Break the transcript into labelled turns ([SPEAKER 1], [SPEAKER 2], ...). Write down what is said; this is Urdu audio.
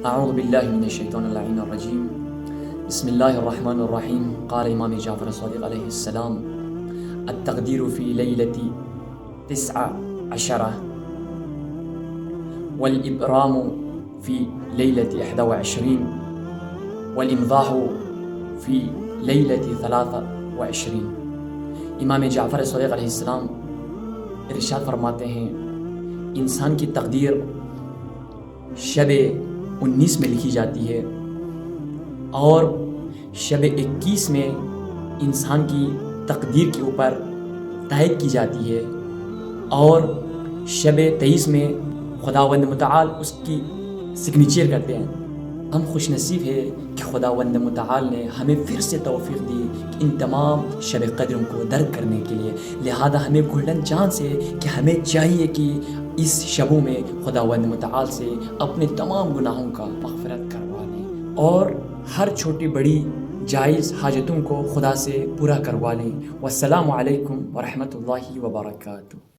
[SPEAKER 1] اعوذ باللہ من الشیطان اللعین الرجیم بسم اللہ الرحمن الرحیم قال امام جعفر الصادق علیہ السلام التقدیر فی لیلة 19 والابرام فی لیلة 21 والامضاح فی لیلة 23۔ امام جعفر الصادق علیہ السلام ارشاد فرماتے ہیں انسان کی تقدیر شب 19 میں لکھی جاتی ہے اور شب 21 میں انسان کی تقدیر کے اوپر طے کی جاتی ہے، اور شب 23 میں خداوند متعال اس کی سگنیچر کرتے ہیں۔ ہم خوش نصیب ہے کہ خداوند متعال نے ہمیں پھر سے توفیق دی کہ ان تمام شب قدروں کو درک کرنے کے لیے، لہذا ہمیں گولڈن چانس ہے کہ ہمیں چاہیے کہ اس شبوں میں خداوند متعال سے اپنے تمام گناہوں کا مغفرت کروا لیں اور ہر چھوٹی بڑی جائز حاجتوں کو خدا سے پورا کروا لیں۔ والسلام علیکم ورحمۃ اللہ وبرکاتہ۔